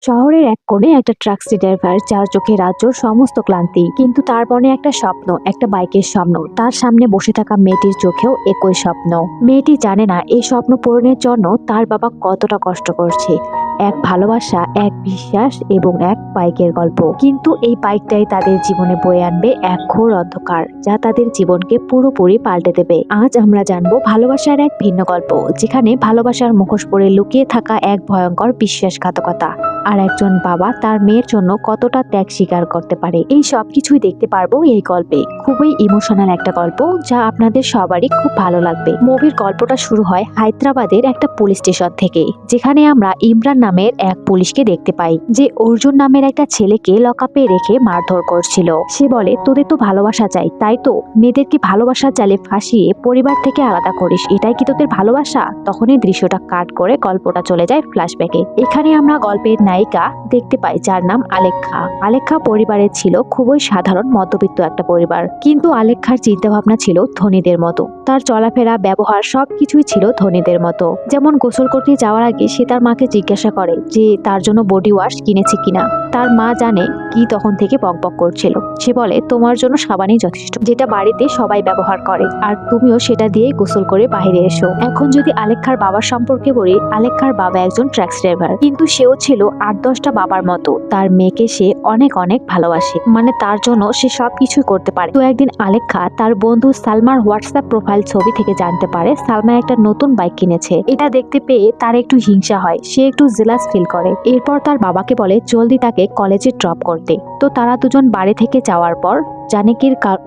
শহরের এক কোণে একটা ট্রাক্সি ড্রাইভার, যার চোখে রাজ্যর সমস্ত ক্লান্তি, কিন্তু তার মনে একটা স্বপ্ন, একটা বাইকের স্বপ্ন। তার সামনে বসে থাকা মেয়েটির চোখেও একই স্বপ্ন। মেয়েটি জানে না এই স্বপ্ন পূরণের জন্য তার বাবা কতটা কষ্ট করছে। এক ভালোবাসা, এক বিশ্বাস এবং এক বাইকের গল্প। কিন্তু এই বাইকটাই তাদের জীবনে বয়ে আনবে এক ঘোর অন্ধকার, যা তাদের জীবনকে পুরোপুরি পাল্টে দেবে। আজ আমরা জানবো ভালোবাসার এক ভিন্ন গল্প, যেখানে ভালোবাসার মুখোশ পরে লুকিয়ে থাকা এক ভয়ঙ্কর বিশ্বাসঘাতকতা, আর একজন বাবা তার মেয়ের জন্য কতটা ত্যাগ স্বীকার করতে পারে। এই সবকিছুই দেখতে পারবো এই গল্পে। খুবই ইমোশনাল একটা গল্প, যা আপনাদের সবারই খুব ভালো লাগবে। মুভির গল্পটা শুরু হয় হায়দ্রাবাদের একটা পুলিশ স্টেশন থেকে, যেখানে আমরা ইমরান নামের এক পুলিশকে দেখতে পাই, যে অর্জুন নামের একটা ছেলেকে লকআপে রেখে মারধর করছিল। সে বলে, তোদের তো ভালোবাসা চাই, তাই তো মেয়েদেরকে ভালোবাসার জালে ফাঁসিয়ে পরিবার থেকে আলাদা করিস, এটাই কি তোদের ভালোবাসা? তখনই দৃশ্যটা কাট করে গল্পটা চলে যায় ফ্ল্যাশব্যাকে। এখানে আমরা গল্পের নায়িকা দেখতে পাই, যার নাম আলেখ্যা। আলেখ্যা পরিবারের ছিল খুবই সাধারণ মধ্যবিত্ত একটা পরিবার, কিন্তু আলেখ্যার চিন্তা ভাবনা ছিল ধনীদের মতো। তার চলাফেরা, ব্যবহার সবকিছুই ছিল ধনীদের মতো। যেমন গোসল করতে যাওয়ার আগে সে তার মাকে জিজ্ঞাসা করে যে তার জন্য বডি ওয়াশ কিনেছে কিনা। তার মা জানে কি তখন থেকে বকবক করছিল। সে বলে, তোমার জন্য সাবানই যথেষ্ট, যেটা বাড়িতে সবাই ব্যবহার করে, আর তুমিও সেটা দিয়ে গোসল করে বাইরে এসো। এখন যদি আলেখ্যার বাবার সম্পর্কে বলি, আলেখ্যার বাবা একজন ট্রাক্স ড্রাইভার, কিন্তু সেও ছিল 8-10টা বাবার মতো। তার মেয়েকে সে অনেক অনেক ভালোবাসে, মানে তার জন্য সে সবকিছুই করতে পারে। তো একদিন আলেখ্যা তার বন্ধু সালমার হোয়াটসঅ্যাপ প্রোফাইল ছবি থেকে জানতে পারে সালমা একটা নতুন বাইক কিনেছে। এটা দেখতে পেয়ে তার একটু হিংসা হয়, সে একটু জেলাস ফিল করে। এরপর তার বাবাকে বলে জলদি তাকে কলেজে ড্রপ করতে। তো তারা দুজন বাড়ি থেকে যাওয়ার পর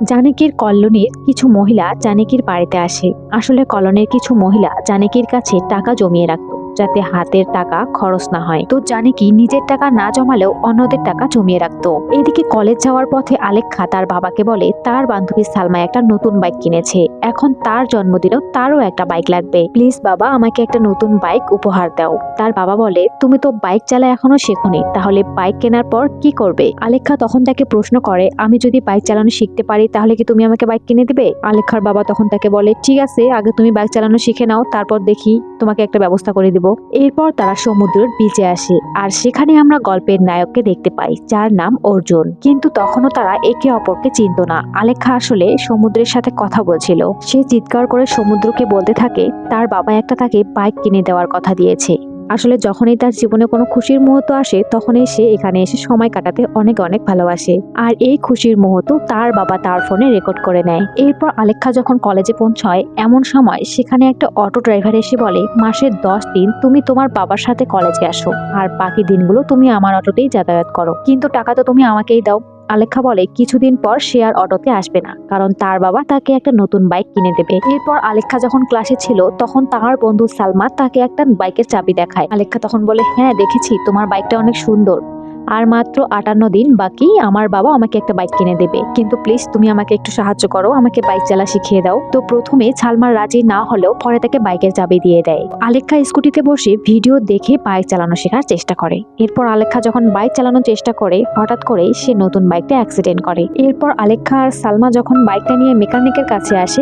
জানকীর কলোনির কিছু মহিলা জানকীর বাড়িতে আসে। আসলে কলোনির কিছু মহিলা জানকীর কাছে টাকা জমিয়ে রাখতো, যাতে হাতের টাকা খরচ না হয়। তো জানকী নিজের টাকা না জমালেও অন্যদের টাকা জমিয়ে রাখতো। এদিকে কলেজ যাওয়ার পথে আলেখ্যা তার বাবাকে বলে তার বান্ধবী সালমা একটা নতুন বাইক কিনেছে, এখন তার জন্মদিনেও তারও একটা বাইক লাগবে, প্লিজ বাবা আমাকে একটা নতুন বাইক উপহার দাও। তার বাবা বলে, তুমি তো বাইক চালা এখনো শেখোনি, তাহলে বাইক কেনার পর কি করবে? আলেখ্যা তখন তাকে প্রশ্ন করে, আমি যদি বাইক চালানো শিখতে পারি তাহলে কি তুমি আমাকে বাইক কিনে দিবে? আলেখ্যার বাবা তখন তাকে বলে, ঠিক আছে, আগে তুমি বাইক চালানো শিখে নাও, তারপর দেখি তোমাকে একটা ব্যবস্থা করে দিব। এরপর তারা সমুদ্রের বিচে আসে, আর সেখানে আমরা গল্পের নায়ককে দেখতে পাই, যার নাম অর্জুন। কিন্তু তখনও তারা একে অপরকে চিনত না। আলেখ্যা আসলে সমুদ্রের সাথে কথা বলছিল। সে চিৎকার করে সমুদ্রকে বলতে থাকে তার বাবা একটা তাকে বাইক কিনে দেওয়ার কথা দিয়েছে। আসলে যখনই তার জীবনে কোনো খুশির মুহূর্ত আসে, তখনই সে এখানে এসে সময় কাটাতে অনেক অনেক ভালোবাসে। আর এই খুশির মুহূর্ত তার বাবা তার ফোনে রেকর্ড করে নেয়। এরপর আলেখ্যা যখন কলেজে পৌঁছায়, এমন সময় সেখানে একটা অটো ড্রাইভার এসে বলে, মাসের 10 দিন তুমি তোমার বাবার সাথে কলেজে আসো, আর বাকি দিনগুলো তুমি আমার অটোতেই যাতায়াত করো, কিন্তু টাকা তো তুমি আমাকেই দাও। আলেখ্যা বলে কিছুদিন পর সে আর অটোতে আসবে না, কারণ তার বাবা তাকে একটা নতুন বাইক কিনে দেবে। এরপর আলেখ্যা যখন ক্লাসে ছিল, তখন তার বন্ধু সালমা তাকে একটা বাইকের চাবি দেখায়। আলেখ্যা তখন বলে, হ্যাঁ দেখেছি, তোমার বাইকটা অনেক সুন্দর, আর মাত্র 58 দিন বাকি, আমার বাবা আমাকে একটা বাইক কিনে দেবে, কিন্তু প্লিজ তুমি আমাকে একটু সাহায্য করো, আমাকে বাইক চালা শিখিয়ে দাও। তো প্রথমে সালমার রাজি না হলেও পরে তাকে বাইকের চাবি দিয়ে দেয়। আলেখ্যা স্কুটিতে বসে ভিডিও দেখে বাইক চালানো শেখার চেষ্টা করে। এরপর আলেখ্যা যখন বাইক চালানোর চেষ্টা করে, হঠাৎ করে সে নতুন বাইকটা অ্যাক্সিডেন্ট করে। এরপর আলেখ্যা আর সালমা যখন বাইকটা নিয়ে মেকানিকের কাছে আসে,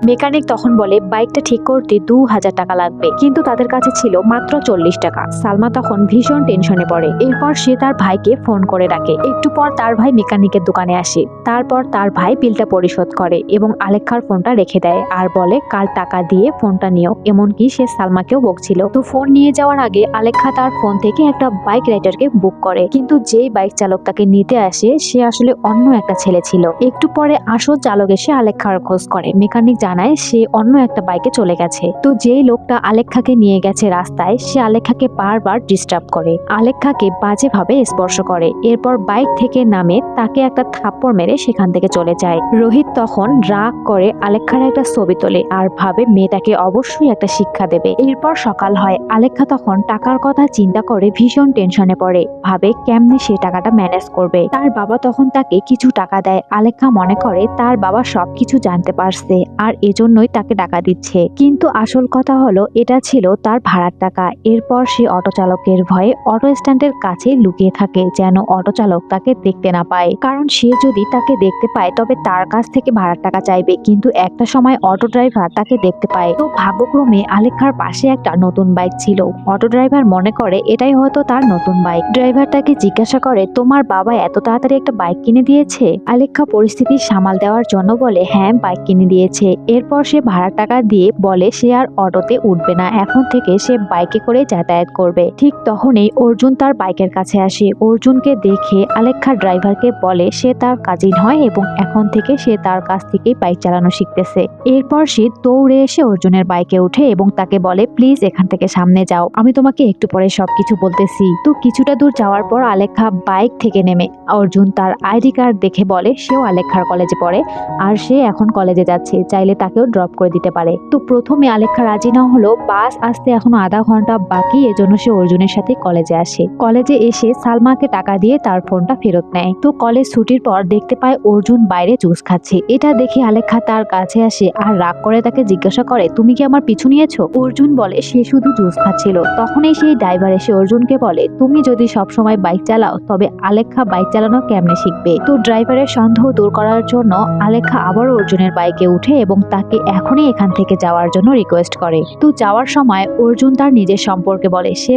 মেকানিক তখন বলে বাইকটা ঠিক করতে 2000 টাকা লাগবে, কিন্তু তাদের কাছে ছিল মাত্র 40 টাকা। সালমা তখন ভীষণ টেনশনে পড়ে। এরপর সে তার ভাইকে ফোন করে ডাকে। একটু পর তার ভাই মেকানিকের দোকানে আসে। তারপর তার ভাই বিলটা পরিশোধ করে এবং আলেখ্যার ফোনটা রেখে দেয়, আর বলে কাল টাকা দিয়ে ফোনটা নিও। এমনকি সে সালমাকেও বকছিল। তো ফোন নিয়ে যাওয়ার আগে আলেখ্যা তার ফোন থেকে একটা বাইক রাইডারকে বুক করে, কিন্তু যেই বাইক চালক তাকে নিতে আসে সে আসলে অন্য একটা ছেলে ছিল। একটু পরে আসল চালক এসে আলেখ্যার খোঁজ করে। মেকানিক জানায় সে অন্য একটা বাইকে চলে গেছে। তো যেই লোকটা আলেখ্যাকে নিয়ে গেছে রাস্তায়, সে আলেখ্যাকে বারবার ডিস্টার্ব করে, আলেখ্যাকে বাজেভাবে স্পর্শ করে। এরপর বাইক থেকে নামে তাকে একটা থাপ্পড় মেরে সেখান থেকে চলে যায়। রোহিত তখন রাগ করে আলেখ্যার একটা ছবি তোলে, আর ভাবে মেয়েটাকে অবশ্যই একটা শিক্ষা দেবে। এরপর সকাল হয়। আলেখ্যা তখন টাকার কথা চিন্তা করে ভীষণ টেনশনে পড়ে, ভাবে কেমনে সে টাকাটা ম্যানেজ করবে। তার বাবা তখন তাকে কিছু টাকা দেয়। আলেখ্যা মনে করে তার বাবা সবকিছু জানতে পারছে, আর এজন্যই তাকে টাকা দিচ্ছে, কিন্তু আসল কথা হলো এটা ছিল তার ভাড়ার টাকা। এরপর সে অটো চালকের ভয়ে অটো স্ট্যান্ডের কাছে লুকিয়ে লুকিয়ে থাকে যেন অটো চালক তাকে দেখতে না পায়, কারণ সে যদি তাকে দেখতে পায় তবে তার কাছ থেকে ভাড়ার টাকা চাইবে। কিন্তু একটা সময় অটো ড্রাইভার তাকে দেখতে পায়। তো ভাগ্যক্রমে আলেখার পাশে একটা নতুন বাইক ছিল। অটো ড্রাইভার মনে করে এটাই হয়তো তার নতুন বাইক। ড্রাইভার তাকে জিজ্ঞাসা করে, তোমার বাবা এত তাড়াতাড়ি একটা বাইক কিনে দিয়েছে? আলেখা পরিস্থিতি সামাল দেওয়ার জন্য বলে, হ্যাঁ বাইক কিনে দিয়েছে। এরপর সে ভাড়ার টাকা দিয়ে বলে সে আর অটোতে উঠবে না, এখন থেকে সে বাইকে করে যাতায়াত করবে। ঠিক তখনই অর্জুন তার বাইকের কাছে আসে। অর্জুনকে দেখে আলেখা ড্রাইভারকে বলে সে তার কাজিন হয় এবং এখন থেকে সে তার কাছ থেকেই বাইক চালানো শিখতেছে। এরপর সে দৌড়ে এসে অর্জুনের বাইকে উঠে এবং তাকে বলে, প্লিজ এখান থেকে সামনে যাও, আমি তোমাকে একটু পরে সবকিছু বলতেছি। তো কিছুটা দূর যাওয়ার পর আলেখা বাইক থেকে নেমে অর্জুন তার আইডি কার্ড দেখে বলে সেও আলেখার কলেজে পড়ে আর সে এখন কলেজে যাচ্ছে, চাইলে তাকেও ড্রপ করে দিতে পারে। তো প্রথমে আলেখা রাজি না হলো, বাস আসতে এখনো আধা ঘন্টা বাকি, এজন্য সে অর্জুনের সাথে কলেজে আসে। কলেজে এসে সালমাকে টাকা দিয়ে তার ফোনটা ফেরত নেয়। তো কলেজ ছুটির পর দেখতে পায় অর্জুন বাইরে জুস খাচ্ছে। এটা দেখে আলেখা তার কাছে আসে আর রাগ করে তাকে জিজ্ঞাসা করে, তুমি কি আমার পিছু নিয়েছো? অর্জুন বলে সে শুধু জুস খাচ্ছিল। তখনই সেই ড্রাইভার এসে অর্জুনকে বলে, তুমি যদি সবসময় বাইক চালাও তবে আলেখা বাইক চালানো কেমনে শিখবে? তো ড্রাইভারের সন্দেহ দূর করার জন্য আলেখা আবারও অর্জুনের বাইকে উঠে এবং তাকে এখনই এখান থেকে যাওয়ার জন্য রিকোয়েস্ট করে। তো যাওয়ার সময় অর্জুন তার নিজের সম্পর্কে বলে সে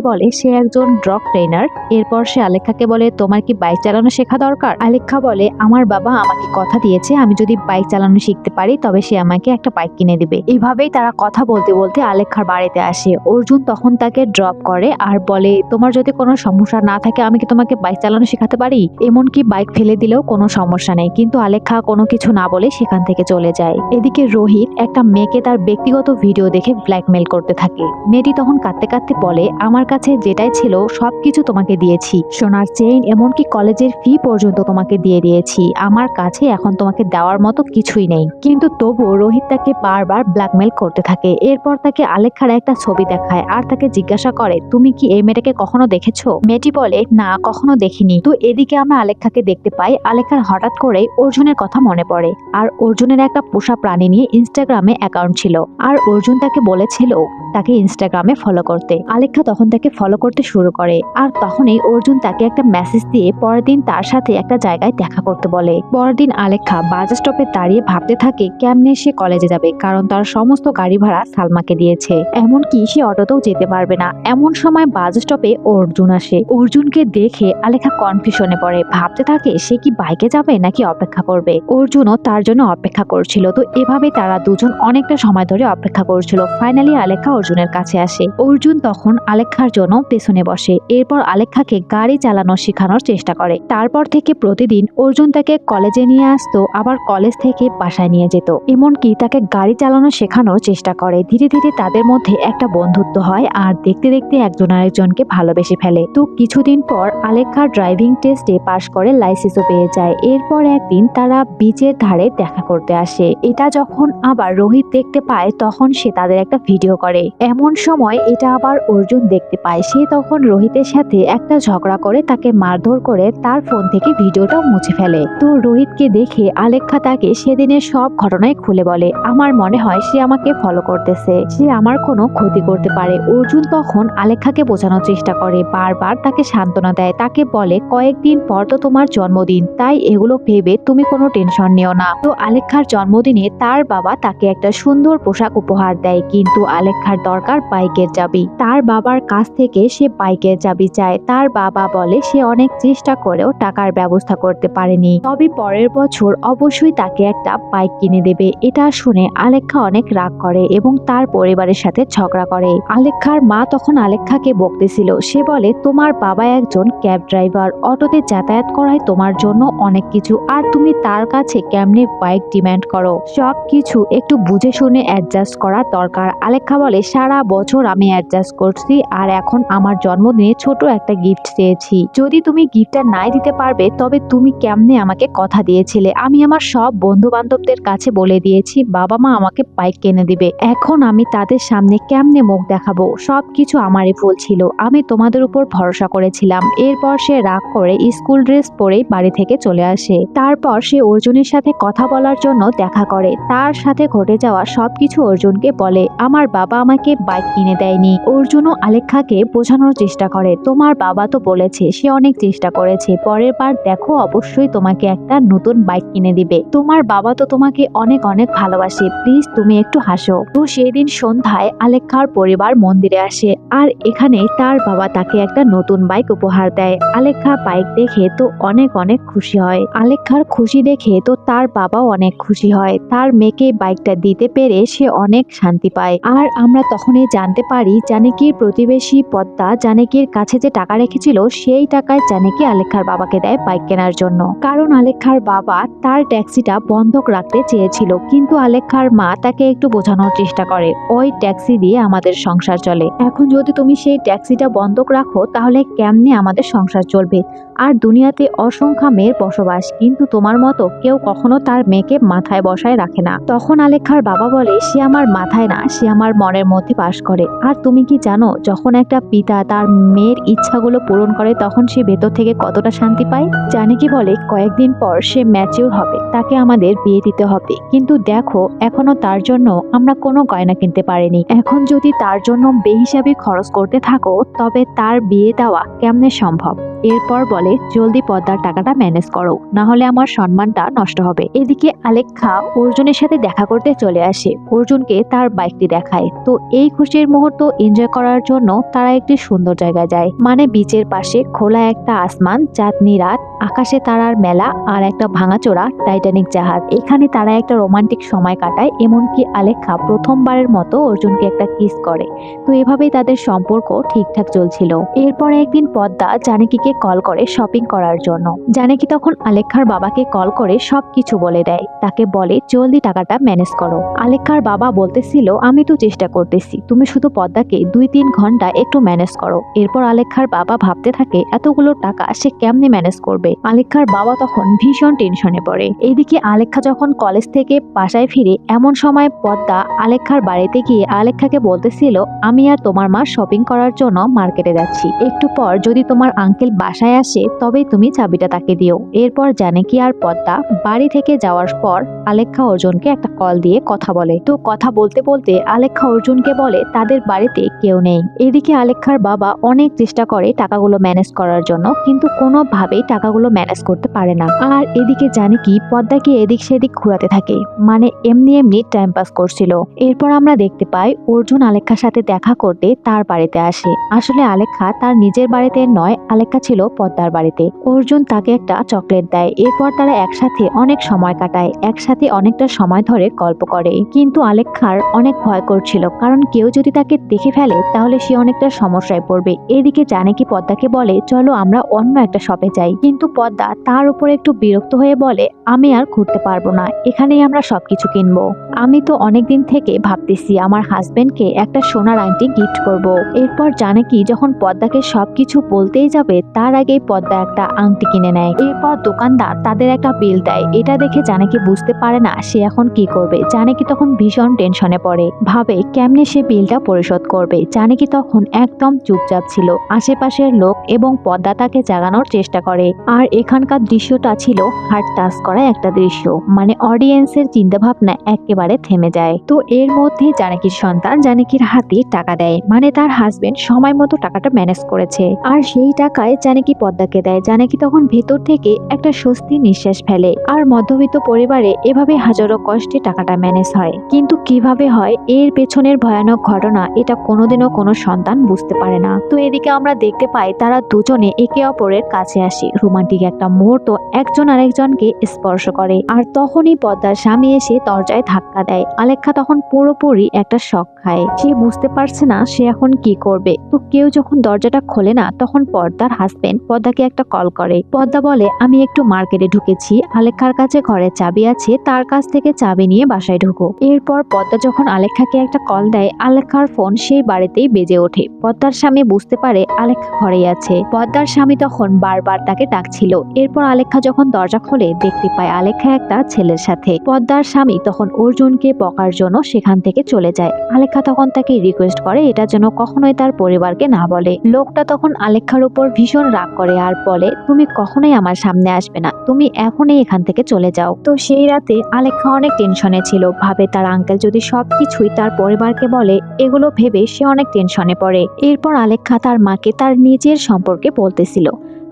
একজন ড্রগ ট্রেনার। এরপর সে আলেখাকে বলে, তোমার কি বাইক চালানো শেখা দরকার? আলেখা বলে, আমার বাবা আমাকে কথা দিয়েছে আমি যদি বাইক চালানো শিখতে পারি তবে সে আমাকে একটা বাইক কিনে দিবে। এভাবেই তারা কথা বলতে বলতে আলেখার বাড়িতে আসে। অর্জুন তখন তাকে ড্রপ করে আর বলে, তোমার যদি কোনো সমস্যা না থাকে আমি কি তোমাকে বাইক চালানো শেখাতে পারি, এমনকি বাইক ফেলে দিলেও কোনো সমস্যা নেই। কিন্তু আলেখা কোনো কিছু না বলে সেখান থেকে চলে যায়। এদিকে রোহিত একটা মেয়েকে তার ব্যক্তিগত ভিডিও দেখে ব্ল্যাকমেল করতে থাকে। মেয়েটি তখন কাঁদতে কাঁদতে বলে, আমার কাছে যেটাই ছিল সবকিছু তোমাকে দিয়েছি, সোনার চেইন এমনকি কলেজের ফি পর্যন্ত তোমাকে দিয়ে দিয়েছি, আমার কাছে এখন তোমাকে দেওয়ার মতো কিছুই নেই। কিন্তু তবুও রোহিত তাকে বারবার ব্ল্যাকমেল করতে থাকে। এরপর তাকে আলেখার একটা ছবি দেখায় আর তাকে জিজ্ঞাসা করে, তুমি কি এই মেয়েটাকে কখনো দেখেছো? মেয়েটি বলে, না কখনো দেখিনি। তো এদিকে আমরা আলেখাকে দেখতে পাই। আলেখার হঠাৎ করে অর্জুনের কথা মনে পড়ে আর অর্জুনের একটা পোষা প্রাণী নিয়ে ইনস্টাগ্রামে অ্যাকাউন্ট ছিল আর অর্জুন তাকে বলেছিল তাকে ইনস্টাগ্রামে ফলো করতে। আলেখা তখন তাকে ফলো করতে শুরু করে আর তখনই অর্জুন তাকে একটা মেসেজ দিয়ে পরের দিন তার সাথে একটা জায়গায় দেখা করতে বলে। পরের দিন আলেখা বাস স্টপে দাঁড়িয়ে ভাবতে থাকে কেমনে সে কলেজে যাবে, কারণ তার সমস্ত গাড়ি ভাড়া সালমাকে দিয়েছে, এমনকি সে অটোতেও যেতে পারবে না। এমন সময় বাস স্টপে অর্জুন আসে। অর্জুনকে দেখে আলেখা কনফিউশনে পড়ে, ভাবতে থাকে সে কি বাইকে যাবে নাকি অপেক্ষা করবে। অর্জুনও তার জন্য অপেক্ষা করছিল। তো এভাবে তারা দুজন অনেকটা সময় ধরে অপেক্ষা করছিল। ফাইনালি আলেখা অর্জুনের কাছে আসে। অর্জুন তখন আলেখার জন্য পেছনে বসে। এরপর আলেখাকে গাড়ি চালানো শেখানোর চেষ্টা করে। তারপর থেকে প্রতিদিন অর্জুন তাকে কলেজে নিয়ে আসতো, আবার কলেজ থেকে বাসায় নিয়ে যেত, এমনকি তাকে গাড়ি চালানো শেখানোর চেষ্টা করে। ধীরে ধীরে তাদের মধ্যে একটা বন্ধুত্ব হয় আর দেখতে দেখতে একজন আরেকজনকে ভালোবেসে ফেলে। তো কিছুদিন পর আলেখা ড্রাইভিং টেস্টে পাশ করে লাইসেন্সও পেয়ে যায়। এরপর একদিন তারা বিচের ধারে দেখা করতে আসে। এটা যখন আবার রোহিত দেখতে পায় তখন সে তাদের একটা ভিডিও করে। এমন সময় এটা আবার অর্জুন দেখতে পায়। সে তখন রোহিতের সাথে একটা ঝগড়া করে তাকে মারধর করে তার ফোন থেকে ভিডিওটাও মুছে ফেলে। তো রোহিতকে দেখে আলেখা তাকে সেদিনের সব ঘটনাই খুলে বলে, আমার মনে হয় সে আমাকে ফলো করতেছে, সে আমার কোনো ক্ষতি করতে পারে। অর্জুন তখন আলেখাকে বোঝানোর চেষ্টা করে, বারবার তাকে সান্ত্বনা দেয়, তাকে বলে কয়েকদিন পর তো তোমার জন্মদিন, তাই এগুলো ভেবে তুমি কোনো টেনশন নিও না। তো আলেখার জন্মদিনে তার বাবা তাকে একটা সুন্দর পোশাক উপহার দেয়, কিন্তু আলেখার দরকার বাইকের চাবি। তার বাবার কাছ থেকে সে বাইকের চাবি চায়। তার বাবা বলে সে অনেক চেষ্টা করেও টাকার ব্যবস্থা করতে পারেনি, তবে পরের বছর অবশ্যই তাকে একটা বাইক কিনে দেবে। এটা শুনে আলেখা অনেক রাগ করে এবং তার পরিবারের সাথে ঝগড়া করে। আলেখার মা তখন আলেখাকে বকতেছিল। সে বলে, তোমার বাবা একজন ক্যাব ড্রাইভার, অটোতে যাতায়াত করায় তোমার জন্য অনেক কিছু, আর তুমি তার কাছে কেমনে বাইক ডিমান্ড করো? সব কিছু একটু বুঝে শুনে অ্যাডজাস্ট করা দরকার। আলেখা বলে, সারা বছর আমি অ্যাডজাস্ট করছি আর এখন আমার জন্মদিনে ছোট একটা গিফট চেয়েছি, যদি তুমি গিফটটা নাই দিতে পারবে তবে তুমি কেমনে আমাকে কথা দিয়েছিলে, আমি আমার সব বন্ধু বান্ধবদের কাছে বলে দিয়েছি বাবা মা আমাকে বাইক কিনে দিবে, এখন আমি তাদের সামনে কেমনে মুখ দেখাবো? সবকিছু আমারই ভুল ছিল, আমি তোমাদের উপর ভরসা করেছিলাম। এরপর সে রাগ করে স্কুল ড্রেস পরেই বাড়ি থেকে চলে আসে। তারপর সে অর্জুনের সাথে কথা বলার জন্য দেখা করে। তার সাথে ঘটে যাওয়া সবকিছু অর্জুনকে বলে, আমার বাবা আমাকে বাইক কিনে দেয়নি। অর্জুনও আলেখাকে বোঝানোর চেষ্টা করে, তোমার বাবা তো বলেছে, সে অনেক চেষ্টা করেছে, পরের বার দেখো অবশ্যই তোমাকে একটা নতুন বাইক কিনে দিবে। তোমার বাবা তো তোমাকে অনেক অনেক ভালোবাসে, প্লিজ তুমি একটু হাসো। তো সেদিন সন্ধ্যায় আলেখ্যার পরিবার মন্দিরে আসে, আর এখানে তার বাবা তাকে একটা নতুন বাইক উপহার দেয়। আলেখ্যা বাইক দেখে তো অনেক অনেক খুশি হয়। আলেখ্যার খুশি দেখে তো তার বাবাও অনেক খুশি হয়। তার মেয়েকে বাইকটা দিতে পেরে সে অনেক শান্তি পায়। আর আমরা তখনই জানতে পারি জানকীর প্রতিবেশী পদ্মা জানকীর কাছে যে টাকা রেখেছিল সেই টাকায় জানকী আলেখ্যার বাবাকে দেয় বাইক কেনার জন্য। কারণ আলেখ্যার বাবা তার ট্যাক্সিটা বন্ধক রাখতে চেয়েছিল, কিন্তু আলেখ্যার মা তাকে একটু বোঝানোর চেষ্টা করে, ওই ট্যাক্সি দিয়ে আমাদের সংসার চলে, এখন যদি তুমি সেই ট্যাক্সিটা বন্ধক রাখো তাহলে কেমনে আমাদের সংসার চলবে। আর দুনিয়াতে অসংখ্য মেয়ের বসবাস, কিন্তু তোমার মতো কেউ কখনো তার মেয়েকে মাথায় বসায় রাখে না। তখন আলেখ্যার বাবা বলে, সে আমার মাথায় না, সে আমার মনের মধ্যে বাস করে। আর তুমি কি জানো, যখন একটা পিতা তার মেয়ের ইচ্ছাগুলো পূরণ করে তখন সে ভেতর থেকে কতটা শান্তি পায়। জানকী বলে, কয়েকদিন পর সে ম্যাচিউর হবে, তাকে আমাদের বিয়ে দিতে হবে, কিন্তু দেখো এখনো তার জন্য আমরা কোনো গয়না কিনতে পারিনি। এখন যদি তার জন্য বেহিসাবি খরচ করতে থাকো তবে তার বিয়ে দেওয়া কেমনে সম্ভব। এরপর বলে, জলদি পদ্মার টাকাটা ম্যানেজ করো, না হলে আমার সম্মানটা নষ্ট হবে। এদিকে আলেখ্যা অর্জুনের সাথে দেখা করতে চলে আসে, অর্জুনকে তার বাইকটি দেখায়। তো এই খুশির মুহূর্ত এনজয় করার জন্য তারা একটি সুন্দর জায়গায় যায়, মানে বিচের পাশে খোলা একটা আসমান, চাঁদনি রাত, আকাশে তারার মেলা, আর একটা ভাঙাচোরা টাইটানিক জাহাজ। এখানে তারা একটা রোমান্টিক সময় কাটায়, এমনকি আলেখ্যা প্রথমবারের মতো অর্জুনকে একটা কিস করে। তো এভাবেই তাদের সম্পর্ক ঠিকঠাক চলছিল। এরপর একদিন পদ্মা জানকীকে কল করে শপিং করার জন্য। জানকী তখন আলেখ্যার বাবাকে কল করে সবকিছু বলে দেয়, তাকে বলে জলদি টাকাটা ম্যানেজ করো। আলেখ্যার বাবা বলতেছিল, আমি তো চেষ্টা করতেছি, তুমি শুধু পদ্মাকে 2-3 ঘন্টা একটু ম্যানেজ করো। এরপর আলেখ্যার বাবা ভাবতে থাকে এতগুলো টাকা সে কেমনে ম্যানেজ করবে। আলেখ্যার বাবা তখন ভীষণ টেনশনে পড়ে। এইদিকে আলেখ্যা যখন কলেজ থেকে বাসায় ফিরে, এমন সময় পদ্মা আলেখ্যার বাড়িতে গিয়ে আলেখ্যাকে বলতেছিল, আমি আর তোমার মা শপিং করার জন্য মার্কেটে যাচ্ছি, একটু পর যদি তোমার আঙ্কেল বাসায় আসে তবেই তুমি চাবিটা তাকে দিও। এরপর জানকী আর পদ্মা বাড়ি থেকে যাওয়ার পর আলেখ্যা অর্জুনকে একটা কল দিয়ে কথা বলে। তো কথা বলতে বলতে আলেখ্যা অর্জুনকে বলে তাদের বাড়িতে কেউ নেই। এদিকে আলেখ্যার বাবা অনেক চেষ্টা করে টাকাগুলো ম্যানেজ করার জন্য, কিন্তু কোনোভাবেই টাকাগুলো ম্যানেজ করতে পারে না। আর এদিকে জানকী পদ্মাকে এদিক সেদিক ঘুরাতে থাকে, মানে এমনি এমনি টাইম পাস করছিল। এরপর আমরা দেখতে পাই অর্জুন আলেখ্যার সাথে দেখা করতে তার বাড়িতে আসে। আসলে আলেখ্যা তার নিজের বাড়িতে নয়, আলেখ্যা ছিল পদ্মার বাড়িতে। অর্জুন তাকে একটা চকলেট দেয়। এরপর তারা একসাথে অনেক সময় কাটায়, একসাথে অনেকটা সময় ধরে গল্প করে। কিন্তু আলেখ্যার অনেক ভয় করছিল, কারণ কেউ যদি তাকে দেখে ফেলে তাহলে সে অনেকটা সমস্যায় পড়বে। এদিকে জানকী পদ্মাকে বলে, চলো আমরা অন্য একটা শপে যাই, কিন্তু পদ্মা তার উপর একটু বিরক্ত হয়ে বলে, আমি আর ঘুরতে পারবো না, এখানেই আমরা সবকিছু কিনবো। আমি তো অনেকদিন থেকে ভাবতেছি আমার হাজবেন্ডকে একটা সোনার আংটি গিফট করব। এরপর জানকী যখন পদ্মাকে সবকিছু বলতেই যাবে তার আগেই পদ্মা একটা আংটি কিনে নেয়। এরপর দোকানদার তাদের একটা বিল দেয়। এটা দেখে জানকী বুঝতে পারে না সে এখন কি করবে। জানকী তখন ভীষণ টেনশনে পড়ে, ভাবে কেমনে সে বিলটা পরিশোধ করবে। জানকী তখন একদম চুপচাপ ছিল। আশেপাশের লোক এবং পদ্মা তাকে জাগানোর চেষ্টা করে। আর এখানকার দৃশ্যটা ছিল হার্ট টাচ করা একটা দৃশ্য, মানে অডিয়েন্সের চিন্তা ভাবনা একেবারে থেমে যায়। তো এর মধ্যে জানকীর সন্তান জানকীর হাতে টাকা দেয়, মানে তার হাজবেন্ড সময় মতো টাকাটা ম্যানেজ করেছে। আর সেই টাকায় জানকী পদ্মাকে দেয়। জানকী তখন ভেতর থেকে একটা স্বস্তি নিঃশ্বাস ফেলে। আর মধ্যবিত্ত পরিবারে এভাবে হাজারো কষ্টে টাকাটা ম্যানেজ হয়, কিন্তু কিভাবে হয় এর পেছনের ভয়ানক ঘটনা এটা কোনোদিনও কোনো সন্তান বুঝতে পারে না। তো এদিকে আমরা দেখতে পাই তারা দুজনে একে অপরের কাছে আসে। রোমান্টিক একটা মুহূর্ত, একজন আরেকজনকে স্পর্শ করে। আর তখনই পদ্মার স্বামী এসে দরজায় ধাক্কা দেয়। আলেখ্যা তখন পুরোপুরি একটা শক খায়, সে বুঝতে পারছে না সে এখন কি করবে। তো কেউ যখন দরজাটা খোলে না তখন পদ্মার হাজবেন্ড পদ্মাকে একটা কল করে। পদ্মা বলে, আমি একটু মার্কেটে ঢুকেছি, আলেখ্যার কাছে ঘরের চাবি আছে, তার কাছ থেকে চাবি নিয়ে বাসায় ঢুকো। এরপর পদ্মা যখন আলেখ্যাকে একটা কল দেয়, আলেখ্যার ফোন সেই বাড়িতেই বেজে ওঠে। পদ্মার স্বামী বুঝতে পারে আলেখ্যা ঘরেই আছে। পদ্মার স্বামী তখন বারবার তাকে ডাকছিল। এরপর আলেখ্যা যখন দরজা খোলে দেখতে পায় আলেখ্যা একটা ছেলের সাথে। পদ্মার স্বামী তখন অর্জুনকে বকার জন্য সেখান থেকে চলে যায়। আলেখ্যা তখন তাকে রিকোয়েস্ট করে এটা যেন কখনোই তার পরিবারকে না বলে। লোকটা তখন আলেখ্যার উপর ভীষণ অর্জুন রাগ করে আর বলে তুমি কখনোই আমার সামনে আসবে না, তুমি এখনই এখান থেকে চলে যাও। তো সেই রাতে আলেখ্যা অনেক টেনশনে ছিল, ভাবে তার আঙ্কেল যদি সবকিছুই তার পরিবারকে বলে, এগুলো ভেবে সে অনেক টেনশনে পড়ে। এরপর আলেখ্যা তার মাকে তার নিজের সম্পর্কে বলতেছিল,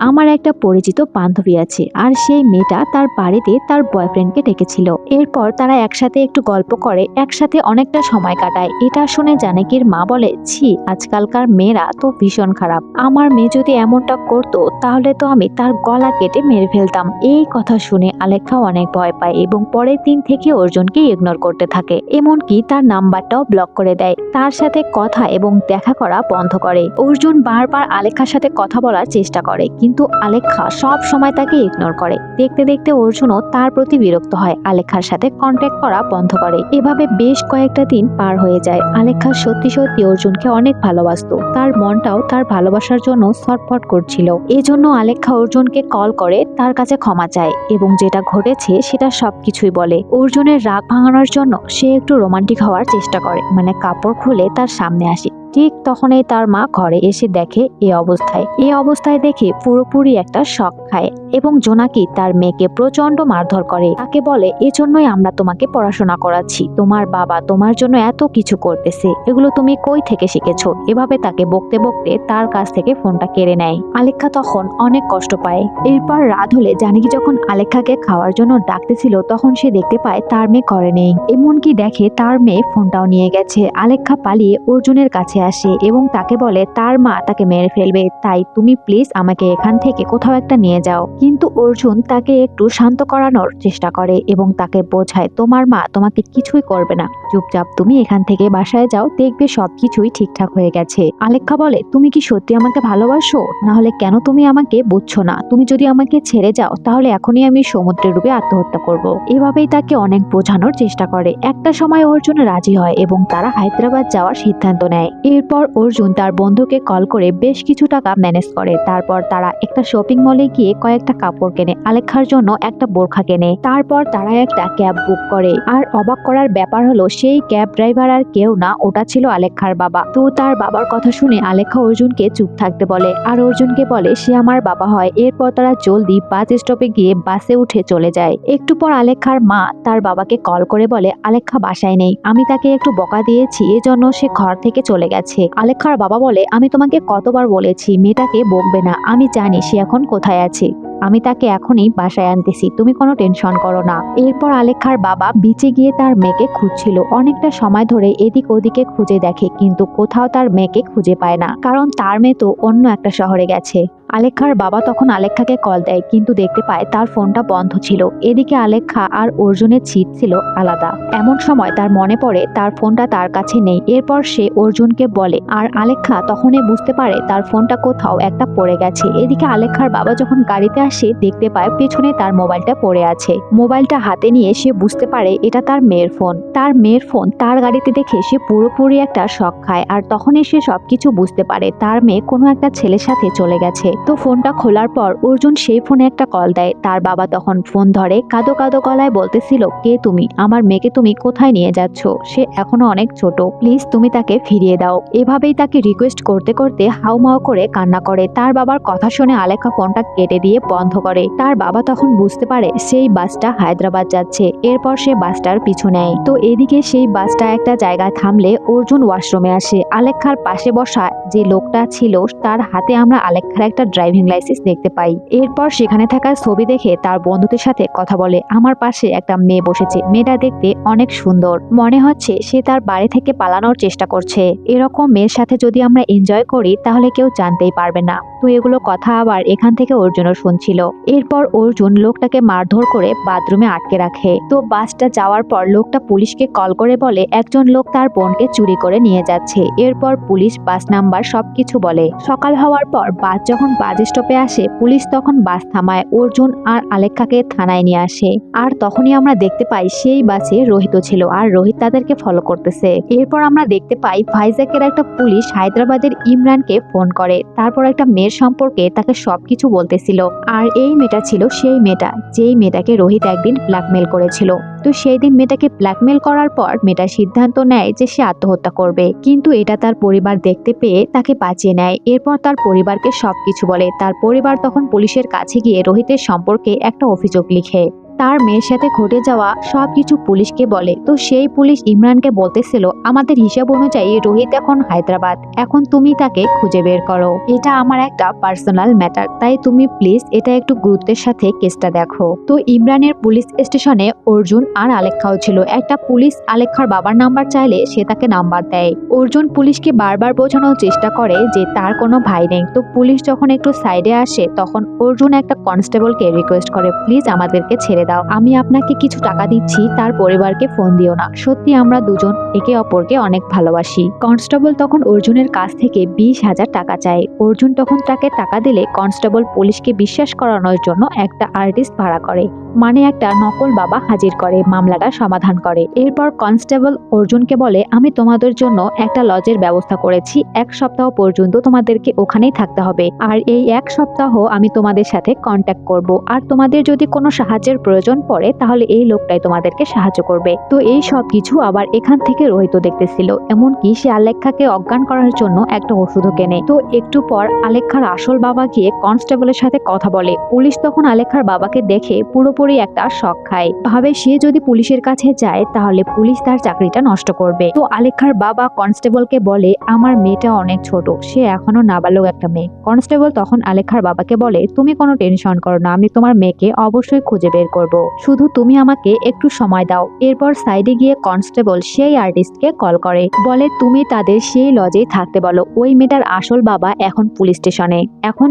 আমার একটা পরিচিত বান্ধবী আছে আর সেই মেয়েটা তার বাড়িতে তার বয়ফ্রেন্ডকে ডেকেছিল। এরপর তারা একসাথে একটু গল্প করে, একসাথে অনেকটা সময় কাটায়। এটা শুনে জানকীর মা বলে, ছি, আজকালকার মেয়েরা তো ভীষণ খারাপ, আমার মেয়ে যদি এমনটা করতো তাহলে তো আমি তার গলা কেটে মেরে ফেলতাম। এই কথা শুনে আলেখ্যা অনেক ভয় পায় এবং পরের দিন থেকে অর্জুনকে ইগনোর করতে থাকে, এমনকি তার নাম্বারটাও ব্লক করে দেয়, তার সাথে কথা এবং দেখা করা বন্ধ করে। অর্জুন বারবার আলেখ্যার সাথে কথা বলার চেষ্টা করে, কিন্তু আলেখ্যা সব সময় তাকে ইগনোর করে। দেখতে দেখতে অর্জুনও তার প্রতি বিরক্ত হয়, আলেখ্যার সাথে কন্ট্যাক্ট করা বন্ধ করে। এভাবে বেশ কয়েকটা দিন পার হয়ে যায়। আলেখ্যা সত্যি সত্যি অর্জুনকে অনেক ভালোবাসতো, তার মনটাও তার ভালোবাসার জন্য ছটফট করছিল। এজন্য আলেখ্যা অর্জুনকে কল করে তার কাছে ক্ষমা চায় এবং যেটা ঘটেছে সেটা সবকিছুই বলে। অর্জুনের রাগ ভাঙানোর জন্য সে একটু রোমান্টিক হওয়ার চেষ্টা করে, মানে কাপড় খুলে তার সামনে আসে। ঠিক তখনই তার মা ঘরে এসে দেখে এই অবস্থায় দেখে পুরোপুরি একটা শক খায় এবং জোনাকি তার মেয়েকে প্রচন্ড মারধর করে। তাকে বলে, এজন্যই আমরা তোমাকে পড়াশোনা করাচ্ছি, তোমার বাবা তোমার জন্য এত কিছু করতেছে, এগুলো তুমি কই থেকে শিখেছো। এভাবে তাকে বকতে বকতে তার কাছ থেকে ফোনটা কেড়ে নেয়। আলেখ্যা তখন অনেক কষ্ট পায়। এরপর রাত হলে জানকী যখন আলেখ্যাকে খাওয়ার জন্য ডাকতেছিল তখন সে দেখতে পায় তার মেয়ে ঘরে নেই, এমনকি দেখে তার মেয়ে ফোনটাও নিয়ে গেছে। আলেখ্যা পালিয়ে অর্জুনের কাছে আসে এবং তাকে বলে তার মা তাকে মেরে ফেলবে, তাই তুমি প্লিজ আমাকে এখান থেকে কোথাও একটা নিয়ে যাও। কিন্তু অর্জুন তাকে একটু শান্ত করানোর চেষ্টা করে এবং তাকে বোঝায়, তোমার মা তোমাকে কিছুই করবে না, চুপচাপ তুমি এখান থেকে বাসায় যাও, দেখবে সবকিছুই ঠিকঠাক হয়ে গেছে। আলেখ্যা বলে, তুমি কি সত্যি আমাকে ভালোবাসো? না হলে কেন তুমি আমাকে বুঝছো না? তুমি যদি আমাকে ছেড়ে যাও তাহলে এখনই আমি সমুদ্রে ডুবে আত্মহত্যা করব। এভাবেই তাকে অনেক বোঝানোর চেষ্টা করে। একটা সময় অর্জুন রাজি হয় এবং তারা হায়দ্রাবাদ যাওয়ার সিদ্ধান্ত নেয়। এরপর অর্জুন তার বন্ধুকে কল করে বেশ কিছু টাকা ম্যানেজ করে। তারপর তারা একটা শপিং মলে গিয়ে কয়েকটা কাপড় কেনে, আলেখ্যার জন্য একটা বোরখা কেনে। তারপর তারা একটা ক্যাব বুক করে। আর অবাক করার ব্যাপার হলো সেই ক্যাব ড্রাইভার আর কেউ না, ওটা ছিল আলেখ্যার বাবা। তো তার বাবার কথা শুনে আলেখ্যা অর্জুনকে চুপ থাকতে বলে আর অর্জুনকে বলে সে আমার বাবা হয়। এরপর তারা জলদি বাস স্টপে গিয়ে বাসে উঠে চলে যায়। একটু পর আলেখ্যার মা তার বাবাকে কল করে বলে, আলেখ্যা বাসায় নেই, আমি তাকে একটু বকা দিয়েছি, এজন্য সে ঘর থেকে চলে গেছে। আলেখ্যার বাবা বলে, আমি তোমাকে কতবার বলেছি মেয়েটাকে বকবে না, আমি জানি সে এখন কোথায় আছে, আমি তাকে এখনই বাসায় আনতেছি, তুমি কোনো টেনশন করো না। এরপর আলেখ্যার বাবা বিচে গিয়ে তার মেয়েকে খুঁজছিল, অনেকটা সময় ধরে এদিক ওদিকে খুঁজে দেখে কিন্তু কোথাও তার মেয়েকে খুঁজে পায় না, কারণ তার মেয়ে তো অন্য একটা শহরে গেছে। আলেখ্যার বাবা তখন আলেখ্যাকে কল দেয় কিন্তু দেখতে পায় তার ফোনটা বন্ধ ছিল। এদিকে আলেখ্যা আর অর্জুনের ছিট ছিল আলাদা। এমন সময় তার মনে পড়ে তার ফোনটা তার কাছে নেই। এরপর সে অর্জুনকে বলে আর আলেখ্যা তখনই বুঝতে পারে তার ফোনটা কোথাও একটা পড়ে গেছে। এদিকে আলেখ্যার বাবা যখন গাড়িতে আসে দেখতে পায় পেছনে তার মোবাইলটা পড়ে আছে। মোবাইলটা হাতে নিয়ে সে বুঝতে পারে এটা তার মেয়ের ফোন। তার মেয়ের ফোন তার গাড়িতে দেখে সে পুরোপুরি একটা শক খায় আর তখনই সে সবকিছু বুঝতে পারে তার মেয়ে কোনো একটা ছেলের সাথে চলে গেছে। তো ফোনটা খোলার পর অর্জুন সেই ফোনে একটা কল দেয়। তার বাবা তখন ফোন ধরে কাঁদো কাঁদো গলায় বলতেছিল, কে তুমি? আমার মেয়েকে তুমি কোথায় নিয়ে যাচ্ছ? সে এখনো অনেক ছোট, প্লিজ তুমি তাকে ফিরিয়ে দাও। এভাবেই তাকে রিকোয়েস্ট করতে করতে হাউমাউ করে কান্না করে। তার বাবার কথা শুনে আলেখ্যা ফোনটা কেটে দিয়ে বন্ধ করে। তার বাবা তখন বুঝতে পারে সেই বাসটা হায়দ্রাবাদ যাচ্ছে। এরপর সে বাসটার পিছু নেয়। তো এদিকে সেই বাসটা একটা জায়গায় থামলে অর্জুন ওয়াশরুমে আসে। আলেখ্যার পাশে বসা যে লোকটা ছিল তার হাতে আমরা আলেখ্যার একটা ড্রাইভিং লাইসেন্স দেখতে পাই। এরপর সেখানে থাকা ছবি দেখে তার বন্ধুদের সাথে কথা বলে, আমার পাশে একটা মেয়ে বসেছে, মেয়েটা দেখতে অনেক সুন্দর, মনে হচ্ছে সে তার বাড়ি থেকে পালানোর চেষ্টা করছে। এরকম মেয়ের সাথে যদি আমরা এনজয় করি তাহলে কেউ জানতেই পারবে না। তো এগুলো কথা আবার এখান থেকে অর্জুনও শুনছিল। এরপর অর্জুন লোকটাকে মারধর করে বাথরুমে আটকে রাখে। তো বাসটা যাওয়ার পর লোকটা পুলিশকে কল করে বলে একজন লোক তার বোনকে চুরি করে নিয়ে যাচ্ছে। এরপর পুলিশ বাস নাম্বার সবকিছু বলে। সকাল হওয়ার পর বাস যখন বাস স্টপে আসে পুলিশ তখন বাস থামায়, অর্জুন আর আলেখ্যাকে থানায় নিয়ে আসে। আর তখনই আমরা দেখতে পাই সেই বাসে রোহিত ছিল আর রোহিত তাদেরকে ফলো করতেছে। এরপর আমরা দেখতে পাই ভাইজ্যাকের একটা পুলিশ হায়দ্রাবাদের ইমরানকে ফোন করে। তারপর একটা মেয়ের সম্পর্কে তাকে সবকিছু বলতেছিল। আর এই মেয়েটা ছিল সেই মেয়েটা যেই মেয়েটাকে রোহিত একদিন ব্ল্যাকমেল করেছিল। তো সেই দিন মেয়েটাকে ব্ল্যাকমেল করার পর মেয়েটা সিদ্ধান্ত নেয় যে সে আত্মহত্যা করবে, কিন্তু এটা তার পরিবার দেখতে পেয়ে তাকে বাঁচিয়ে নেয়। এরপর তার পরিবারকে সবকিছু বলে। তার পরিবার তখন পুলিশের কাছে গিয়ে রোহিতের সম্পর্কে একটা অভিযোগ লিখে তার মেয়ের সাথে ঘটে যাওয়া সবকিছু পুলিশকে বলে। তো সেই পুলিশ ইমরানকে বলতেছিল, আমাদের হিসাব অনুযায়ী রোহিত এখন হায়দ্রাবাদ, এখন তুমি তাকে খুঁজে বের করো, এটা আমার একটা পার্সোনাল ম্যাটার, তাই তুমি প্লিজ এটা একটু গুরুত্বের সাথে কেসটা দেখো। তো ইমরানের পুলিশ স্টেশনে অর্জুন আর আলেখ্যাও ছিল। একটা পুলিশ আলেখ্যার বাবার নাম্বার চাইলে সে তাকে নাম্বার দেয়। অর্জুন পুলিশকে বারবার বোঝানোর চেষ্টা করে যে তার কোনো ভাই নেই। তো পুলিশ যখন একটু সাইডে আসে তখন অর্জুন একটা কনস্টেবলকে রিকোয়েস্ট করে, প্লিজ আমাদেরকে ছেড়ে দাও, আমি আপনাকে কিছু টাকা দিচ্ছি, তার পরিবারকে ফোন দিও না, সত্যি আমরা দুজন একে অপরকে অনেক ভালোবাসি। কনস্টেবল তখন অর্জুনের কাছ থেকে 20,000 টাকা চায়। অর্জুন তখন তাকে টাকা দিলে কনস্টেবল পুলিশকে বিশ্বাস করানোর জন্য একটা আর্টিস্ট ভাড়া করে, মানে একটা নকল বাবা হাজির করে মামলাটা সমাধান করে। এরপর কনস্টেবল অর্জুনকে বলে, আমি তোমাদের জন্য একটা লজের ব্যবস্থা করেছি, 1 সপ্তাহ পর্যন্ত তোমাদেরকে ওখানেই থাকতে হবে, আর এই 1 সপ্তাহ আমি তোমাদের সাথে কন্ট্যাক্ট করব, আর তোমাদের যদি কোনো সাহায্যের প্রয়োজন পড়ে তাহলে এই লোকটাই তোমাদেরকে সাহায্য করবে। তো এই সব কিছু আবার এখান থেকে রোহিত দেখতেছিল। এমনকি সে আলেখ্যাকে অজ্ঞান করার জন্য একটা ওষুধও কেনে। তো একটু পর আলেখ্যার আসল বাবা গিয়ে কনস্টেবলের সাথে কথা বলে। পুলিশ তখন আলেখ্যার বাবাকে দেখে পুরোপুরি একটা শক খায়, ভাবে সে যদি পুলিশের কাছে যায় তাহলে পুলিশ তার চাকরিটা নষ্ট করবে। তো আলেখ্যার বাবা কনস্টেবলকে বলে, আমার মেয়েটা অনেক ছোট, সে এখনো নাবালক একটা মেয়ে। কনস্টেবল তখন আলেখ্যার বাবাকে বলে, তুমি কোনো টেনশন করো না, আমি তোমার মেয়েকে অবশ্যই খুঁজে বের করব, শুধু তুমি আমাকে একটু সময় দাও। এরপর সাইডে গিয়ে কনস্টেবল সেই আর্টিস্টকে কল করে, বলে তুমি তাদের সেই লজেই থাকতে বলো, ওই মেয়েটার আসল বাবা এখন পুলিশ স্টেশনে, এখন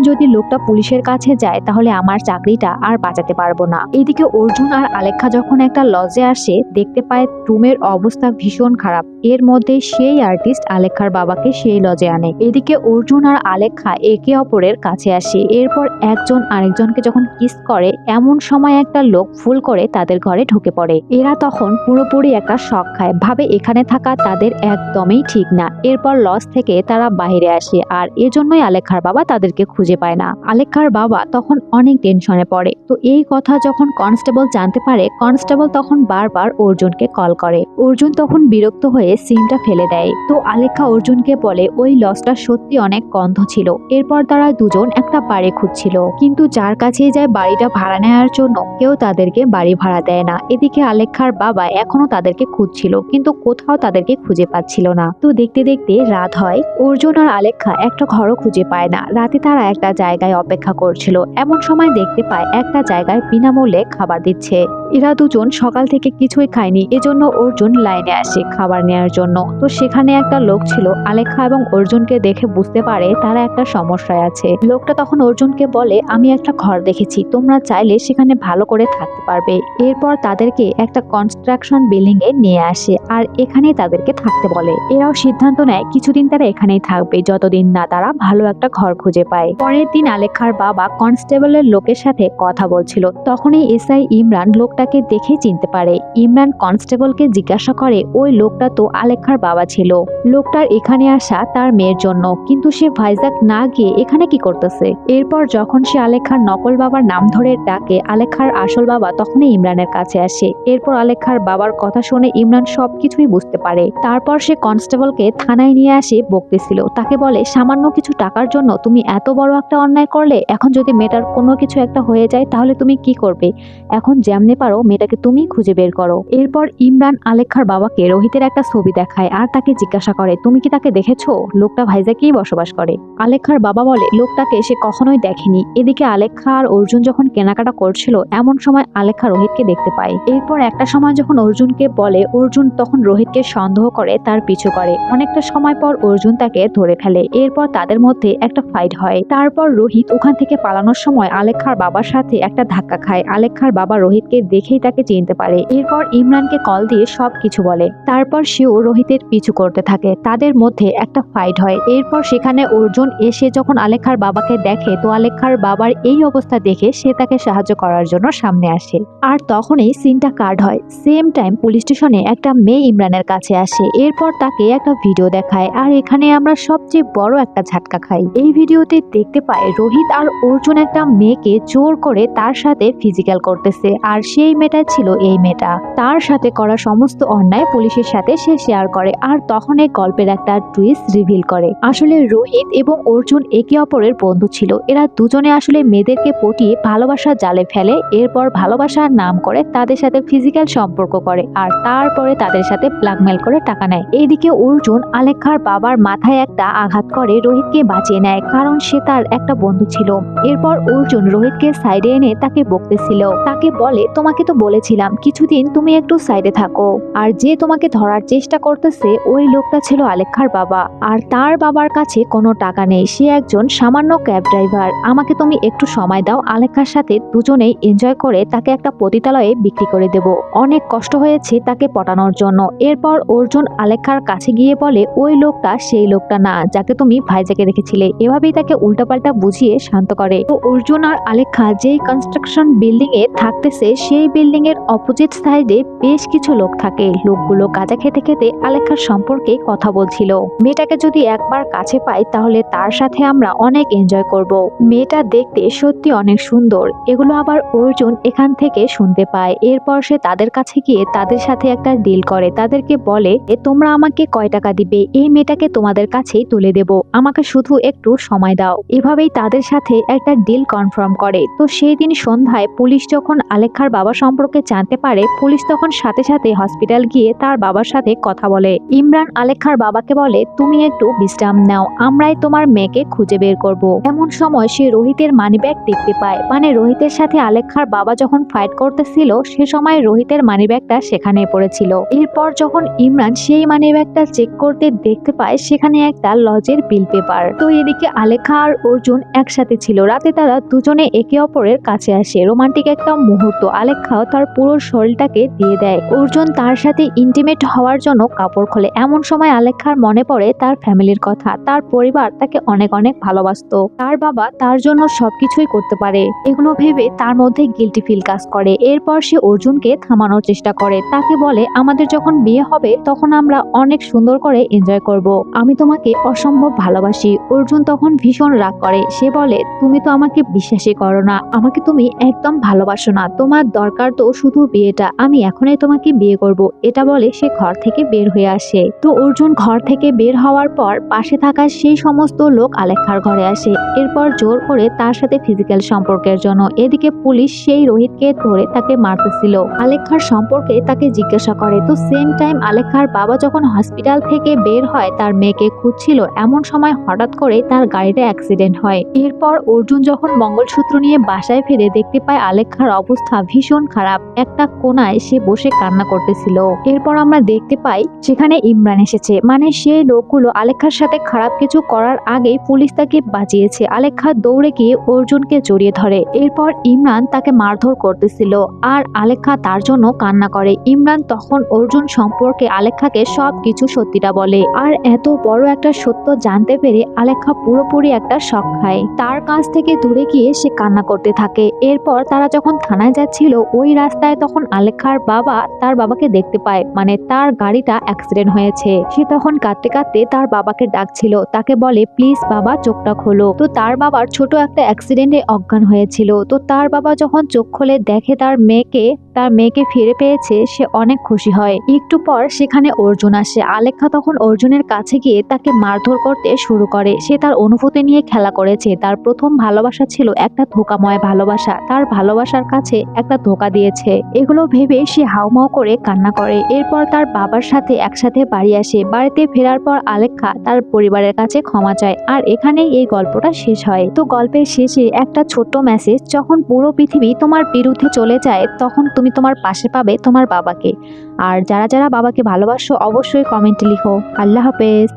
যদি লোকটা পুলিশের কাছে যায় তাহলে আমার চাকরিটা আর বাঁচাতে পারবো না। এদিকে অর্জুন আর আলেখ্যা যখন একটা লজে আসে দেখতে পায় রুমের অবস্থা ভীষণ খারাপ। এর মধ্যে সেই আর্টিস্ট আলেখ্যার বাবাকে সেই লজে আনে। এদিকে অর্জুন আর আলেখ্যা একে অপরের কাছে আসে। এরপর একজন আরেকজনকে যখন কিস করে এমন সময় একটা লোক ফুল করে তাদের ঘরে ঢুকে পড়ে। এরা তখন পুরোপুরি একটা শক খায়, ভাবে এখানে থাকা তাদের একদমই ঠিক না। এরপর লজ থেকে তারা বাইরে আসে আর এজন্যই আলেখ্যার বাবা তাদেরকে খুঁজে পায় না। আলেখ্যার বাবা তখন অনেক টেনশনে পড়ে। তো এই কথা যখন কনস্টেবল জানতে পারে, কনস্টেবল তখন বারবার অর্জুনকে কল করে। অর্জুন তখন বিরক্ত হয়ে সিমটা ফেলে দেয়। তো আলেখ্যা অর্জুনকে বলে, ওই লজটা সত্যি অনেক গন্ধ ছিল। এরপর তারা দুজন একটা বাড়ি খুঁজছিল, কিন্তু যার কাছেই যায় বাড়িটা ভাড়া নেওয়ার জন্য কেউ তাদেরকে বাড়ি ভাড়া দেয় না। এদিকে আলেখ্যার বাবা এখনো তাদেরকে খুঁজছিল, কিন্তু কোথাও তাদেরকে খুঁজে পাচ্ছিল না। তো দেখতে দেখতে রাত হয়। অর্জুন আর আলেখ্যা একটা ঘরও খুঁজে পায় না। রাতে তারা একটা জায়গায় অপেক্ষা করছিল। এমন সময় দেখতে পায় একটা জায়গায় বিনামূল্যে খাবার দিচ্ছে। এরা দুজন সকাল থেকে কিছুই খায়নি, এজন্য অর্জুন লাইনে আসে খাবার নেওয়ার জন্য। তো সেখানে একটা লোক ছিল। আলেখ্যা এবং অর্জুনকে দেখে বুঝতে পারে তারা একটা সমস্যায় আছে। লোকটা তখন অর্জুনকে বলে, আমি একটা ঘর দেখেছি, তোমরা চাইলে সেখানে ভালো করে থাকতে পারবে। এরপর তাদেরকে একটা কনস্ট্রাকশন বিল্ডিং এ নিয়ে আসে আর এখানেই তাদেরকে থাকতে বলে। এরাও সিদ্ধান্ত নেয় কিছুদিন তারা এখানেই থাকবে, যতদিন না তারা ভালো একটা ঘর খুঁজে পায়। পরের দিন আলেখ্যার বাবা কনস্টেবলের লোকের সাথে কথা বলছিল। তখনই এসআই ইমরান লোকটাকে দেখে চিনতে পারে। ইমরান কনস্টেবলকে জিজ্ঞাসা করে, ওই লোকটা তো আলেখ্যার বাবা ছিল, লোকটার এখানে আসা তার মেয়ের জন্য, কিন্তু সে ভাইজাগ না গিয়ে এখানে কি করতেছে? এরপর যখন সে আলেখ্যার নকল বাবার নাম ধরে ডাকে, আলেখ্যার আসল বাবা তখনই ইমরানের কাছে আসে। এরপর আলেখ্যার বাবার কথা শুনে ইমরান সবকিছুই বুঝতে পারে। তারপর সে কনস্টেবলকে থানায় নিয়ে আসে বকতেছিল। তাকে বলে, সামান্য কিছু টাকার জন্য তুমি এত বড় একটা অন্যায় করলে, এখন যদি মেয়েটার কোনো কিছু একটা হয়ে যায় তাহলে তুমি কি করবে? এখন যেমনে পারো মেয়েটাকে তুমি খুঁজে বের করো। এরপর ইমরান আলেখ্যার বাবাকে রোহিতের একটা ছবি দেখায় আর তাকে জিজ্ঞাসা করে, তুমি কি তাকে দেখেছো? লোকটা ভাইজাগেই বসবাস করে। আলেখ্যার বাবা বলে, লোকটাকে সে কখনোই দেখেনি। এদিকে আলেখ্যা আর অর্জুন যখন কেনাকাটা করছিল এমন সময় আলেখ্যা রোহিতকে দেখতে পায়। এরপর একটা সময় যখন অর্জুনকে বলে, অর্জুন তখন রোহিতকে সন্দেহ করে তার পিছু করে। অনেকটা সময় পর অর্জুন তাকে ধরে ফেলে। এরপর তাদের মধ্যে একটা ফাইট হয়। তারপর রোহিত ওখান থেকে পালানোর সময় আলেখ্যার বাবার সাথে একটা ধাক্কা খায়। আলেখ্যার বাবা রোহিতকে দেখেই তাকে চিনতে পারে। এরপর ইমরানকে কল দিয়ে সবকিছু বলে। তারপর সেও রোহিতের পিছু করতে থাকে। তাদের মধ্যে একটা ফাইট হয়। এরপর সেখানে অর্জুন এসে যখন আলেখার বাবাকে দেখে, তো আলেখার বাবার এই অবস্থা দেখে সে তাকে সাহায্য করার জন্য সামনে আসে। আর তখনই সিনটা কাট হয়। সেম টাইম পুলিশ স্টেশনে একটা মেয়ে ইমরানের কাছে আসে। এরপর তাকে একটা ভিডিও দেখায়, আর এখানে আমরা সবচেয়ে বড় একটা ঝাটকা খাই। এই ভিডিওতে দেখতে পাই রোহিত আর অর্জুন একটা মেয়েকে জোর করে তার সাথে ফিজিক্যাল করতেছে, আর সেই মেয়েটা ছিল এই মেয়েটা। তার সাথে করা সমস্ত অন্যায় পুলিশের সাথে সে শেয়ার করে, আর তখন এই গল্পের একটা টুইস্ট রিভিল করে। আসলে রোহিত এবং অর্জুন একে অপরের বন্ধু ছিল। এরা দুজনে আসলে মেয়েদেরকে পটিয়ে ভালোবাসার জালে ফেলে, এরপর ভালোবাসার নাম করে তাদের সাথে ফিজিক্যাল সম্পর্ক করে, আর তারপরে তাদের সাথে ব্ল্যাকমেল করে টাকা নেয়। এইদিকে অর্জুন আলেখার বাবার মাথায় একটা আঘাত করে রোহিতকে বাঁচিয়ে নেয়, কারণ সে তার একটা বন্ধু ছিল। এরপর অর্জুন রোহিতকে সাইডে এনে তাকে বকতেছিল। তাকে বলে, তোমাকে তো বলেছিলাম কিছুদিন তুমি একটু সাইডে থাকো। আর যে তোমাকে ধরার চেষ্টা করতেছে ওই লোকটা ছিল আলেখার বাবা, আর তার বাবার কাছে কোনো টাকা নেই। সে একজন সামান্য ক্যাব ড্রাইভার। আমাকে তুমি একটু সময় দাও, আলেখার সাথে দুজনেই এনজয় করে তাকে একটা পতিতালয়ে বিক্রি করে দেব। অনেক কষ্ট হয়েছে তাকে পটানোর জন্য। এরপর অর্জুন আলেখার কাছে গিয়ে বলে, ওই লোকটা সেই লোকটা না যাকে তুমি ভাইজাকে রেখেছিলে। এভাবেই তাকে উল্টাপাল্টা বুঝিয়ে শান্ত করে। তো অর্জুন আর আলেখা যেই কনস্ট্রাকশন বিল্ডিং এ থাকতেছে, সেই বিল্ডিং এর অপোজিট সাইডে বেশ কিছু লোক থাকে। লোকগুলো গাঁজা খেতে খেতে আলেখার সম্পর্কে কথা বলছিল। মেয়েটাকে যদি একবার কাছে পাই তাহলে তার সাথে আমরা অনেক এনজয় করব। মেয়েটা দেখতে সত্যি অনেক সুন্দর। এগুলো আবার অর্জুন এখান থেকে শুনতে পায়। এরপর সে তাদের কাছে গিয়ে তাদের সাথে একটা ডিল করে। তাদেরকে বলে, তোমরা আমাকে কয় টাকা দিবে, এই মেয়েটাকে তোমাদের কাছেই তুলে দেব, আমাকে শুধু একটু সময় দাও। এভাবেই তাদের সাথে একটা ডিল কনফার্ম করে। তো সেই দিন সন্ধ্যায় পুলিশ যখন আলেখার বাবা সম্পর্কে জানতে পারে, পুলিশ তখন সাথে সাথে হসপিটাল গিয়ে তার বাবার সাথে কথা বলে। ইমরান আলেখার বাবাকে বলে, তুমি একটু বিশ্রাম নাও, আমরাই তোমার মেয়েকে খুঁজে বের করব। এমন সময় সে রোহিতের মানিব্যাগ দেখতে পায়। মানে রোহিতের সাথে আলেখার বাবা যখন ফাইট করতেছিল সে সময় রোহিতের মানিব্যাগটা সেখানে পড়েছিল। এরপর যখন ইমরান সেই মানিব্যাগটা চেক করতে দেখতে পায় সেখানে একটা লজের বিল পেপার। তো এদিকে আলেখা আর অর্জুন একসাথে ছিল। রাতে তারা দুজনে একে অপরের কাছে আসে। রোমান্টিক একটা মুহূর্ত। আলেখাও তার পুরো শরীরটাকে দিয়ে দেয়। অর্জুন তার সাথে ইন্টিমেট হওয়ার জন্য কাপড় খোলে। এমন সময় আলেখার মনে পড়ে তার ফ্যামিলির কথা। তার পরিবার তাকে অনেক অনেক ভালোবাসতো। তার বাবা তার জন্য সবকিছুই করতে পারে। এগুলো ভেবে তার মধ্যে গিল্টি ফিল কাজ করে। এরপর সে অর্জুনকে থামানোর চেষ্টা করে। তাকে বলে, আমাদের যখন বিয়ে হবে তখন আমরা অনেক সুন্দর করে এনজয় করব। আমি তোমাকে অসম্ভব ভালোবাসি। অর্জুন তখন ভীষণ রাগ করে। সে বলে, তুমি তো আমাকে বিশ্বাসই করো না, আমাকে তুমি একদম ভালোবাসো না, তোমার দরকার তো শুধু বিয়েটা, আমি এখনই তোমাকে বিয়ে করব। এটা বলে সে ঘর থেকে বের হয়ে আসে। তো অর্জুন ঘর থেকে বের হওয়ার পর পাশে থাকা সেই সমস্ত লোক আলেখার ঘরে আসে। এরপর জোর করে তার সাথে ফিজিক্যাল সম্পর্কের জন্য। এদিকে পুলিশ সেই রোহিতকে ধরে তাকে মারতেছিল। আলেখার সম্পর্কে তাকে জিজ্ঞাসা করে। তো সেম টাইম আলেখার বাবা যখন হসপিটাল থেকে বের হয় তার মেয়েকে খুঁজছিল, এমন সময় হঠাৎ করে তার গাড়িটা অ্যাক্সিডেন্ট হয়। এরপর অর্জুন যখন মঙ্গলসূত্র নিয়ে বাসায় ফিরে দেখতে পায় আলেখার অবস্থা ভীষণ খারাপ। একটা কোনায় সে বসে কান্না করতেছিল। এরপর আমরা দেখতে পাই সেখানে ইমরান এসেছে। মানে সেই লোকগুলো আলেখার সাথে খারাপ কিছু করার আগেই পুলিশ তাকে বাঁচিয়েছে। আলেখা দৌড়ে গিয়ে অর্জুনকে জড়িয়ে ধরে। এরপর ইমরান তাকে মারধর করতেছিল, আর আলেখা তার জন্য কান্না করে। ইমরান তখন অর্জুন সম্পর্কে আলেখাকে সবকিছু সত্যিটা বলে। আর এত বড় একটা সত্য জানতে পেরে আলেখা পুরোপুরি একটা শক খায়। তার কাছ থেকে দূরে গিয়ে সে কান্না করতে থাকে। এরপর তারা যখন থানায় যাচ্ছিল ওই রাস্তায় তখন আলেখার বাবা তার বাবাকে দেখতে পায়। মানে তার গাড়িটা অ্যাক্সিডেন্ট হয়েছে। সে তখন কাঁদতে কাঁদতে তার বাবাকে ডাকছিল। তাকে বলে, প্লিজ বাবা চোখটা খোলো। তো তার বাবার ছোট একটা অ্যাক্সিডেন্টে অজ্ঞান হয়েছিল। তো তার বাবা যখন চোখ খুলে দেখে তার মেয়েকে ফিরে পেয়েছে, সে অনেক খুশি হয়। একটু পর সেখানে অর্জুন আসে। আলেখা তখন অর্জুনের কাছে গিয়ে তাকে মারধর করতে শুরু করে। সে তার অনুভূতি নিয়ে খেলা করেছে। তার প্রথম ভালোবাসা ছিল একটা ধোঁকাময় ভালোবাসা। তার ভালোবাসার কাছে একটা ধোঁকা দিয়েছে। এগুলো ভেবে সে হাউমাউ করে কান্না করে। এরপর তার বাবার সাথে একসাথে বাড়ি আসে। বাড়িতে ফেরার পর আলেখা তার পরিবারের কাছে ক্ষমা চায়। আর এখানেই এই গল্পটা শেষ হয়। তো গল্পের শেষে একটা ছোট্ট মেসেজ, যখন পুরো পৃথিবী তোমার বিরুদ্ধে চলে যায় তখন তুমি তোমার পাশে পাবে তোমার বাবাকে। আর যারা যারা বাবাকে ভালোবাসো অবশ্যই কমেন্টে লিখো। আল্লাহ হাফেজ।